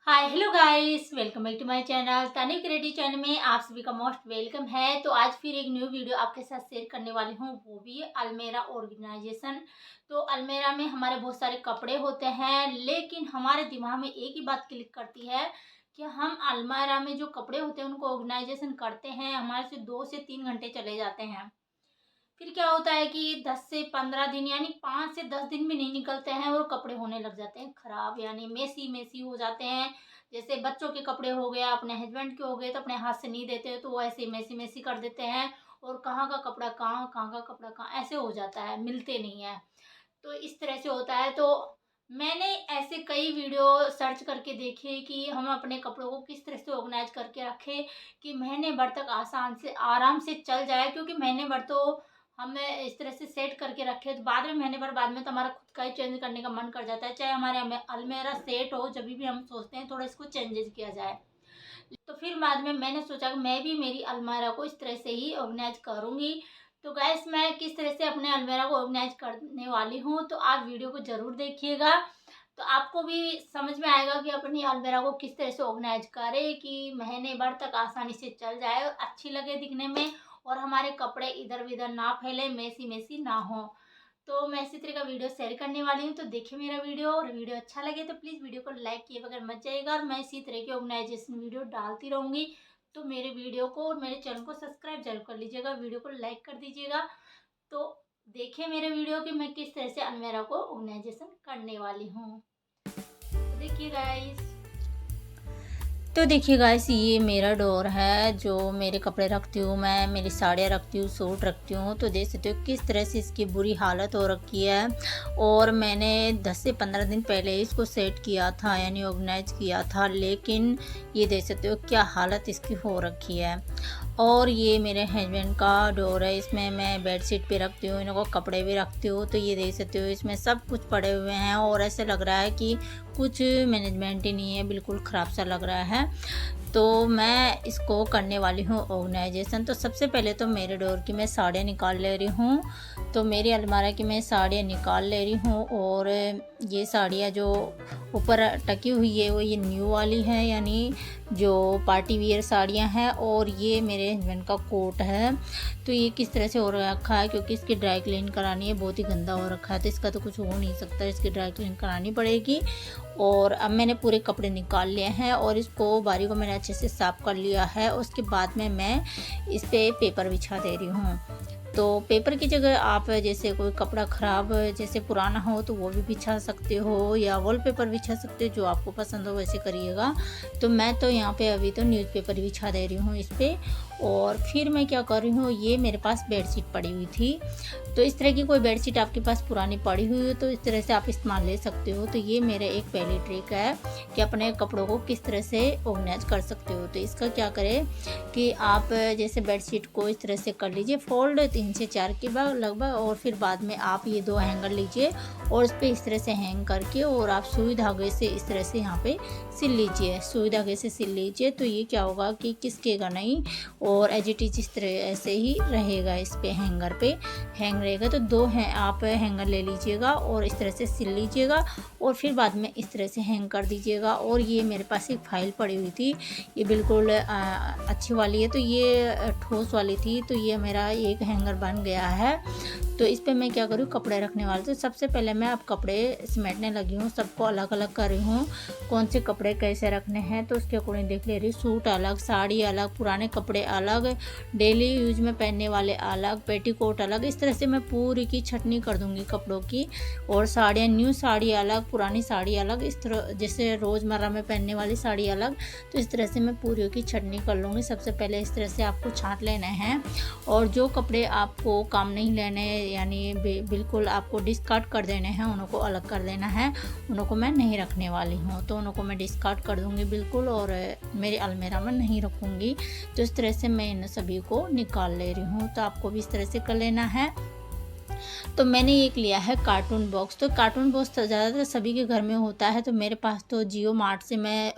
Hi hello guys, welcome back to my channel Tani creative channel में आप सभी का मोस्ट वेलकम है। तो आज फिर एक न्यू वीडियो आपके साथ शेयर करने वाली हूँ, वो भी अलमेरा ऑर्गेनाइजेशन। तो अलमेरा में हमारे बहुत सारे कपड़े होते हैं, लेकिन हमारे दिमाग में एक ही बात क्लिक करती है कि हम अलमेरा में जो कपड़े होते हैं उनको ऑर्गेनाइजेशन करते हैं, हमारे से 2 से 3 घंटे चले जाते हैं। फिर क्या होता है कि 10 से 15 दिन यानी 5 से 10 दिन भी नहीं निकलते हैं और कपड़े होने लग जाते हैं खराब, यानी मेसी मेसी हो जाते हैं। जैसे बच्चों के कपड़े हो गया, अपने हस्बैंड के हो गए तो अपने हाथ से नहीं देते तो वो ऐसे मेसी मेसी कर देते हैं। और कहाँ का कपड़ा कहाँ का कपड़ा कहाँ ऐसे हो जाता है, मिलते नहीं है। तो इस तरह से होता है। तो मैंने ऐसे कई वीडियो सर्च करके देखे कि हम अपने कपड़ों को किस तरह से ऑर्गेनाइज करके रखें कि महीने भर तक आसान से आराम से चल जाए, क्योंकि महीने भर तो हमें इस तरह से सेट करके रखे तो बाद में महीने भर बाद में तो हमारा खुद का ही चेंज करने का मन कर जाता है। चाहे हमारे अलमेरा सेट हो, जब भी हम सोचते हैं थोड़ा इसको चेंजेस किया जाए। तो फिर बाद में मैंने सोचा कि मैं भी मेरी अलमारा को इस तरह से ही ऑर्गेनाइज करूँगी। तो गैस मैं किस तरह से अपने अलमारा को ऑर्गेनाइज करने वाली हूँ, तो आप वीडियो को ज़रूर देखिएगा। तो आपको भी समझ में आएगा कि अपनी अलमीरा को किस तरह से ऑर्गेनाइज करें कि महीने भर तक आसानी से चल जाए और अच्छी लगे दिखने में, और हमारे कपड़े इधर उधर ना फैले, मेसी मेसी ना हो। तो मैं इसी तरह का वीडियो शेयर करने वाली हूँ। तो देखिए मेरा वीडियो, और वीडियो अच्छा लगे तो प्लीज़ वीडियो को लाइक किए बगैर मत जाइएगा, और मैं इसी तरह की ऑर्गेनाइजेशन वीडियो डालती रहूँगी। तो मेरे वीडियो को और मेरे चैनल को सब्सक्राइब जरूर कर लीजिएगा, वीडियो को लाइक कर दीजिएगा। तो देखिए मेरे वीडियो कि मैं किस तरह से अलमीरा को ऑर्गेनाइजेशन करने वाली हूँ। तो देखिए गाइस। तो देखिए गाइस, ये मेरा डोर है जो मेरे कपड़े रखती हूँ, मैं मेरी साड़ियाँ रखती हूँ, सूट रखती हूँ। तो देख सकते हो किस तरह से इसकी बुरी हालत हो रखी है। और मैंने 10 से 15 दिन पहले इसको सेट किया था, यानी ऑर्गेनाइज किया था, लेकिन ये देख सकते हो क्या हालत इसकी हो रखी है। और ये मेरे हस्बैंड का डोर है, इसमें मैं बेडशीट पे रखती हूँ, इनको कपड़े भी रखती हूँ। तो ये देख सकते हो इसमें सब कुछ पड़े हुए हैं, और ऐसे लग रहा है कि कुछ मैनेजमेंट ही नहीं है, बिल्कुल ख़राब सा लग रहा है। तो मैं इसको करने वाली हूँ ऑर्गेनाइजेशन। तो सबसे पहले तो मेरे डोर की मैं साड़ियाँ निकाल ले रही हूँ। तो मेरी अलमारी की मैं साड़ियाँ निकाल ले रही हूँ, और ये साड़ियाँ जो ऊपर टकी हुई है वो ये न्यू वाली है, यानी जो पार्टी वियर साड़ियाँ हैं। और ये मेरे हस्बैंड का कोट है। तो ये किस तरह से हो रखा है, क्योंकि इसकी ड्राई क्लीन करानी है, बहुत ही गंदा हो रखा है, तो इसका तो कुछ हो नहीं सकता, इसकी ड्राई क्लीन करानी पड़ेगी। और अब मैंने पूरे कपड़े निकाल लिए हैं, और इसको बारी को मैंने अच्छे से साफ़ कर लिया है। उसके बाद में मैं इस पर पेपर बिछा दे रही हूँ। तो पेपर की जगह आप जैसे कोई कपड़ा ख़राब जैसे पुराना हो तो वो भी बिछा सकते हो, या वॉलपेपर बिछा सकते हो, जो आपको पसंद हो वैसे करिएगा। तो मैं तो यहाँ पे अभी तो न्यूज़पेपर बिछा दे रही हूँ इस पर। और फिर मैं क्या कर रही हूँ, ये मेरे पास बेडशीट पड़ी हुई थी। तो इस तरह की कोई बेडशीट आपके पास पुरानी पड़ी हुई हो तो इस तरह से आप इस्तेमाल ले सकते हो। तो ये मेरे एक पहली ट्रिक है कि अपने कपड़ों को किस तरह से ऑर्गेनाइज कर सकते हो। तो इसका क्या करें कि आप जैसे बेडशीट को इस तरह से कर लीजिए फोल्ड 3 से 4 के बाद लगभग, और फिर बाद में आप ये 2 हैंगर लीजिए और इस पर इस तरह से हैंग करके, और आप सुई धागे से इस तरह से यहाँ पे सिल लीजिए, सुई धागे से सिल लीजिए। तो ये क्या होगा कि किसकेगा नहीं, और एज इट इज इस तरह ऐसे ही रहेगा, इस पे हैंगर पे हैंग रहेगा। तो 2 हैं आप हैंगर ले लीजिएगा और इस तरह से सिल लीजिएगा, और फिर बाद में इस तरह से हैंग कर दीजिएगा। और ये मेरे पास एक फाइल पड़ी हुई थी, ये बिल्कुल अच्छी वाली है, तो ये ठोस वाली थी, तो ये मेरा एक हैंगर बन गया है। तो इस पे मैं क्या करूँ, कपड़े रखने वाले। तो सबसे पहले मैं अब कपड़े समेटने लगी हूँ, सबको अलग अलग कर रही हूँ, कौन से कपड़े कैसे रखने हैं तो उसके अकॉर्डिंग देख ले रही हूँ। सूट अलग, साड़ी अलग, पुराने कपड़े अलग, डेली यूज में पहनने वाले अलग, पेटीकोट अलग, इस तरह से मैं पूरी की छटनी कर दूँगी कपड़ों की। और साड़ियाँ, न्यू साड़ी अलग, पुरानी साड़ी अलग, इस तरह जैसे रोज़मर्रा में पहनने वाली साड़ी अलग। तो इस तरह से मैं पूरी की छटनी कर लूँगी। सबसे पहले इस तरह से आपको छाँट लेना है, और जो कपड़े आपको काम नहीं लेने, यानी बिल्कुल आपको डिस्कार्ड कर देने हैं, उनको अलग कर देना है, उनको मैं नहीं रखने वाली हूँ। तो उनको मैं डिस्कार्ड कर दूँगी बिल्कुल, और मेरे अलमीरा में नहीं रखूँगी। तो इस तरह से मैं इन सभी को निकाल ले रही हूँ। तो आपको भी इस तरह से कर लेना है। तो मैंने एक लिया है कार्टून बॉक्स। तो कार्टून बॉक्स तो ज़्यादातर सभी के घर में होता है, तो मेरे पास तो जियो मार्ट से मैं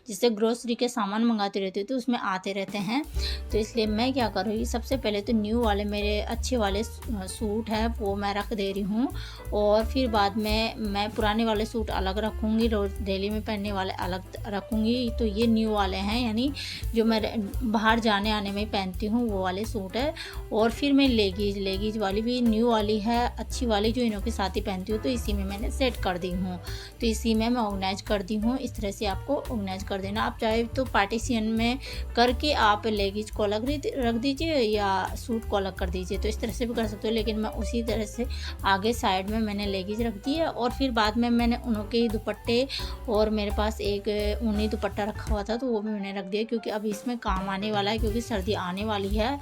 जिससे ग्रोसरी के सामान मंगाती रहती हूँ, तो उसमें आते रहते हैं। तो इसलिए मैं क्या करूँगी, सबसे पहले तो न्यू वाले मेरे अच्छे वाले सूट है वो मैं रख दे रही हूँ, और फिर बाद में मैं पुराने वाले सूट अलग रखूँगी, रोज़ डेली में पहनने वाले अलग रखूँगी। तो ये न्यू वाले हैं, यानी जो मैं बाहर जाने आने में पहनती हूँ वो वाले सूट है। और फिर मैं लेगीज वाली भी न्यू वाली है, अच्छी वाली जो इनों के साथ ही पहनती हूँ, तो इसी में मैंने सेट कर दी हूँ। तो इसी में मैं ऑर्गेनाइज कर दी हूँ। इस तरह से आपको ऑर्गेनाइज कर देना। आप चाहे तो पार्टीशन में करके आप लेगीज को अलग रख दीजिए या सूट को अलग कर दीजिए, तो इस तरह से भी कर सकते हो। लेकिन मैं उसी तरह से आगे साइड में मैंने लेगीज रख दी है, और फिर बाद में मैंने उनों के दुपट्टे, और मेरे पास एक ऊनी दुपट्टा रखा हुआ था तो वो भी मैंने रख दिया, क्योंकि अब इसमें काम आने वाला है, क्योंकि सर्दी आने वाली है।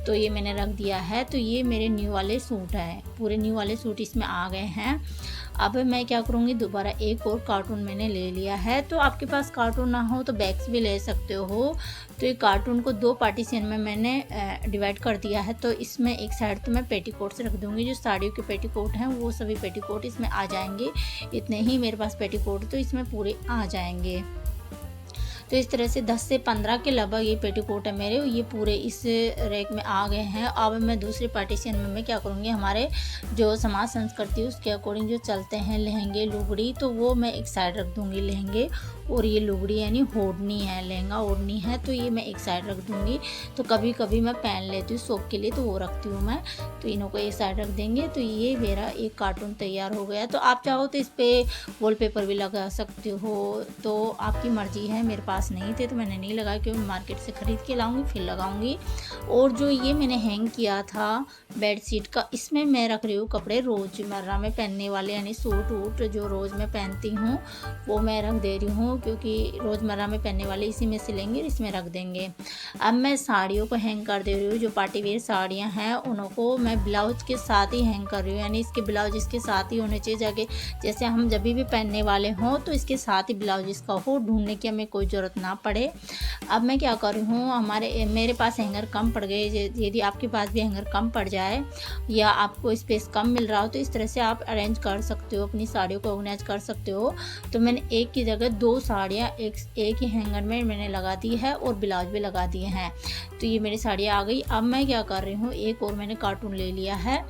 तो ये मैंने रख दिया है। तो ये मेरे न्यू वाले सूट हैं, पूरे न्यू वाले सूट इसमें आ गए हैं। अब मैं क्या करूँगी, दोबारा एक और कार्टून मैंने ले लिया है। तो आपके पास कार्टून ना हो तो बैग्स भी ले सकते हो। तो ये कार्टून को 2 पार्टीशन में मैंने डिवाइड कर दिया है। तो इसमें एक साइड तो मैं पेटीकोट्स रख दूँगी, जो साड़ियों के पेटीकोट हैं वो सभी पेटीकोट इसमें आ जाएंगे। इतने ही मेरे पास पेटीकोट तो इसमें पूरे आ जाएंगे। तो इस तरह से 10 से 15 के लगभग ये पेटीकोट है मेरे, ये पूरे इस रैक में आ गए हैं। अब मैं दूसरे पार्टीशन में मैं क्या करूँगी, हमारे जो समाज संस्कृति उसके अकॉर्डिंग जो चलते हैं लहंगे लुगड़ी, तो वो मैं एक साइड रख दूँगी लहंगे, और ये लुगड़ी यानी ओढ़नी है, लहंगा ओढ़नी है, तो ये मैं एक साइड रख दूँगी। तो कभी कभी मैं पहन लेती हूँ शौक के लिए, तो वो रखती हूँ मैं। तो इन्हों को एक साइड रख देंगे। तो ये मेरा एक कार्टून तैयार हो गया। तो आप चाहो तो इस पर वॉलपेपर भी लगा सकते हो, तो आपकी मर्जी है। मेरे पास नहीं थे तो मैंने नहीं लगाया, क्योंकि मार्केट से ख़रीद के लाऊंगी फिर लगाऊंगी। और जो ये मैंने हैंग किया था बेडशीट का, इसमें मैं रख रही हूँ कपड़े रोज़मर्रा में पहनने वाले, यानी सूट वूट जो रोज़ मैं पहनती हूँ वो मैं रख दे रही हूँ, क्योंकि रोज़मर्रा में पहनने वाले इसी में सिलेंगे, इसमें रख देंगे। अब मैं साड़ियों को हैंग कर दे रही हूँ। जो पार्टी वेयर साड़ियाँ हैं उनको मैं ब्लाउज के साथ ही हैंग कर रही हूँ, यानी इसके ब्लाउज इसके साथ ही होने चाहिए। जाके जैसे हम जब भी पहनने वाले हों तो इसके साथ ही ब्लाउज इसका हो, ढूंढने की हमें कोई ज़रूरत ना पड़े। अब मैं क्या कर रही हूँ, मेरे पास हैंगर कम पड़ गए, यदि आपके पास भी हैंगर कम पड़ जाए या आपको स्पेस कम मिल रहा हो तो इस तरह से आप अरेंज कर सकते हो, अपनी साड़ियों को ऑर्गेनाइज कर सकते हो। तो मैंने एक की जगह 2 साड़ियाँ एक ही हैंगर में मैंने लगा दी है, और ब्लाउज भी लगा दिए हैं। तो ये मेरी साड़ियाँ आ गई। अब मैं क्या कर रही हूँ, एक और मैंने कार्टून ले लिया है,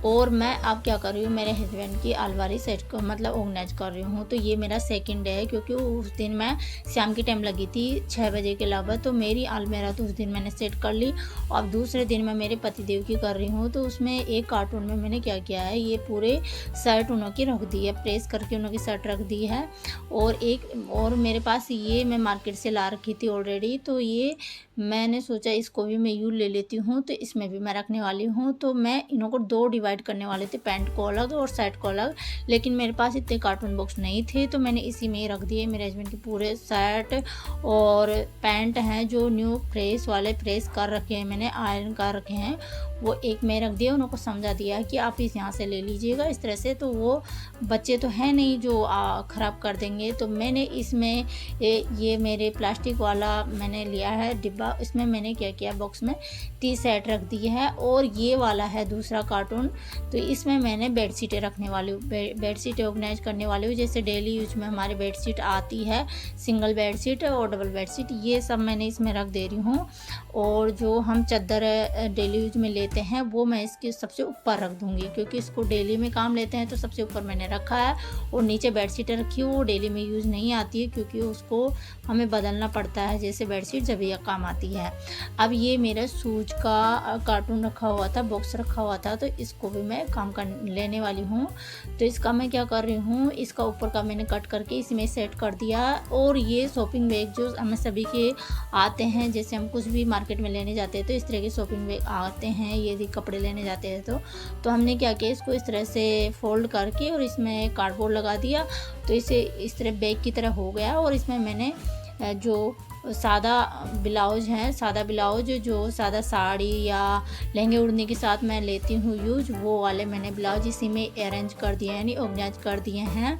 और मैं अब क्या कर रही हूँ, मेरे हस्बैंड की अलमारी सेट को मतलब ऑर्गेनाइज कर रही हूँ। तो ये मेरा सेकंड डे है, क्योंकि उस दिन मैं शाम की टाइम लगी थी 6 बजे के लगभग, तो मेरी अलमीरा तो उस दिन मैंने सेट कर ली। और दूसरे दिन मैं मेरे पतिदेव की कर रही हूँ। तो उसमें एक कार्टून में मैंने क्या किया है, ये पूरे शर्ट उन्होंने रख दी है, प्रेस करके उन्होंने शर्ट रख दी है। और मेरे पास ये मैं मार्केट से ला रखी थी ऑलरेडी, तो ये मैंने सोचा इसको भी मैं यूँ ले लेती हूँ, तो इसमें भी मैं रखने वाली हूँ। तो मैं इन्हों को 2 डिवाइड करने वाले थे, पैंट को अलग और शर्ट को अलग, लेकिन मेरे पास इतने कार्टून बॉक्स नहीं थे, तो मैंने इसी में ही रख दिए। मेरे हस्बैंड के पूरे शर्ट और पैंट हैं जो न्यू प्रेस वाले प्रेस कर रखे हैं, मैंने आयरन कर रखे हैं, वो एक में रख दिया। उनको समझा दिया कि आप इस यहाँ से ले लीजिएगा इस तरह से। तो वो बच्चे तो हैं नहीं जो ख़राब कर देंगे। तो मैंने इसमें ये मेरे प्लास्टिक वाला मैंने लिया है डिब्बा, इसमें मैंने क्या किया, बॉक्स में टी शर्ट रख दी है, और ये वाला है दूसरा कार्टून। तो इसमें मैंने बेडशीटें रखने वाली हूँ, बेडशीटें ऑर्गेनाइज करने वाली हूँ। जैसे डेली यूज में हमारी बेडशीट आती है, सिंगल बेडशीट और डबल बेडशीट, ये सब मैंने इसमें रख दे रही हूँ। और जो हम चादर डेली यूज में लेते हैं वो मैं इसके सबसे ऊपर रख दूँगी, क्योंकि इसको डेली में काम लेते हैं, तो सबसे ऊपर मैंने रखा है। और नीचे बेडशीटें रखी हो, वो डेली में यूज़ नहीं आती है, क्योंकि उसको हमें बदलना पड़ता है, जैसे बेडशीट जब ये काम आती है। अब ये मेरा शूज का कार्टून रखा हुआ था, बॉक्स रखा हुआ था, तो इसको भी मैं काम कर लेने वाली हूँ। तो इसका मैं क्या कर रही हूँ, इसका ऊपर का मैंने कट करके इसमें सेट कर दिया। और ये शॉपिंग बैग जो हमें सभी के आते हैं, जैसे हम कुछ भी मार्केट में लेने जाते हैं तो इस तरह के शॉपिंग बैग आते हैं, यदि कपड़े लेने जाते हैं तो हमने क्या किया, इसको इस तरह से फोल्ड करके और इसमें कार्डबोर्ड लगा दिया, तो इसे इस तरह बैग की तरह हो गया। और इसमें मैंने जो सादा ब्लाउज हैं, सादा ब्लाउज जो सादा साड़ी या लहंगे उड़ने के साथ मैं लेती हूँ यूज, वो वाले मैंने ब्लाउज इसी में अरेंज कर दिए हैं, यानी ऑर्गेनाइज कर दिए हैं।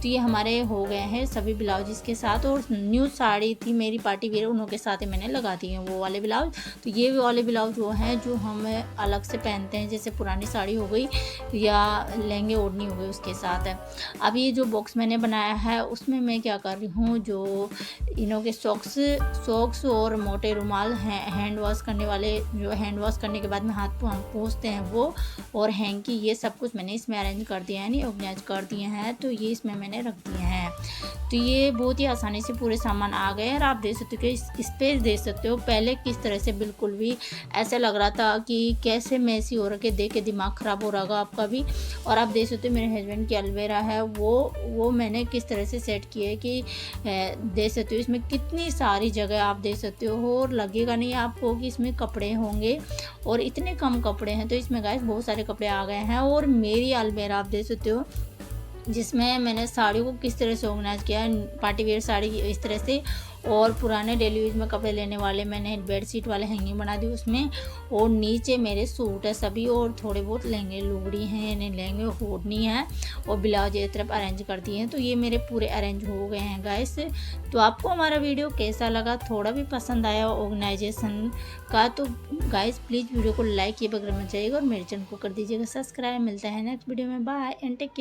तो ये हमारे हो गए हैं सभी ब्लाउज इसके साथ। और न्यू साड़ी थी मेरी पार्टी वेयर, उन्हों के साथ ही मैंने लगा दिए हैं वो वाले ब्लाउज। तो ये वाले ब्लाउज वो हैं जो हम अलग से पहनते हैं, जैसे पुरानी साड़ी हो गई या लहंगे ओढ़नी हो गई उसके साथ है। अब ये जो बॉक्स मैंने बनाया है उसमें मैं क्या कर रही हूँ, जो इनों के सॉक्स और मोटे रुमाल हैं, हैंड वॉश करने वाले, जो हैंड वॉश करने के बाद में हाथ हम पोंछते हैं वो, और हैंकी, ये सब कुछ मैंने इसमें अरेंज कर दिया है, यानी ऑर्गेनाइज कर दिए हैं। तो ये इसमें मैंने रख दिए हैं। तो ये बहुत ही आसानी से पूरे सामान आ गए और आप देख सकते हो कि स्पेस देख सकते हो। पहले किस तरह से बिल्कुल भी ऐसा लग रहा था कि कैसे मैसी हो रखे, देख के दिमाग ख़राब हो रहा होगा आपका भी। और आप देख सकते हो मेरे हस्बैंड की अलवेरा है वो मैंने किस तरह से सेट किया है कि देख सकते हो इसमें कितनी सारी जगह आप देख सकते हो, और लगेगा नहीं आपको कि इसमें कपड़े होंगे, और इतने कम कपड़े हैं। तो इसमें गाइस बहुत सारे कपड़े आ गए हैं। और मेरी अलमेरा आप देख सकते हो जिसमें मैंने साड़ियों को किस तरह से ऑर्गेनाइज किया है, पार्टी वेयर साड़ी इस तरह से, और पुराने डेली यूज में कपड़े लेने वाले मैंने बेडशीट वाले हैंगिंग बना दी उसमें। और नीचे मेरे सूट है सभी, और थोड़े बहुत लहंगे लुगड़ी हैं, यानी लहंगे ओढ़नी है, और ब्लाउज एक तरफ अरेंज कर दिए हैं। तो ये मेरे पूरे अरेंज हो गए हैं गाइस। तो आपको हमारा वीडियो कैसा लगा, थोड़ा भी पसंद आया ऑर्गेनाइजेशन का, तो गाइस प्लीज़ वीडियो को लाइक किए बगैर मत जाइएगा, और मेरे चैनल को कर दीजिएगा सब्सक्राइब। मिलता है नेक्स्ट वीडियो में, बाय एंड टेक केयर।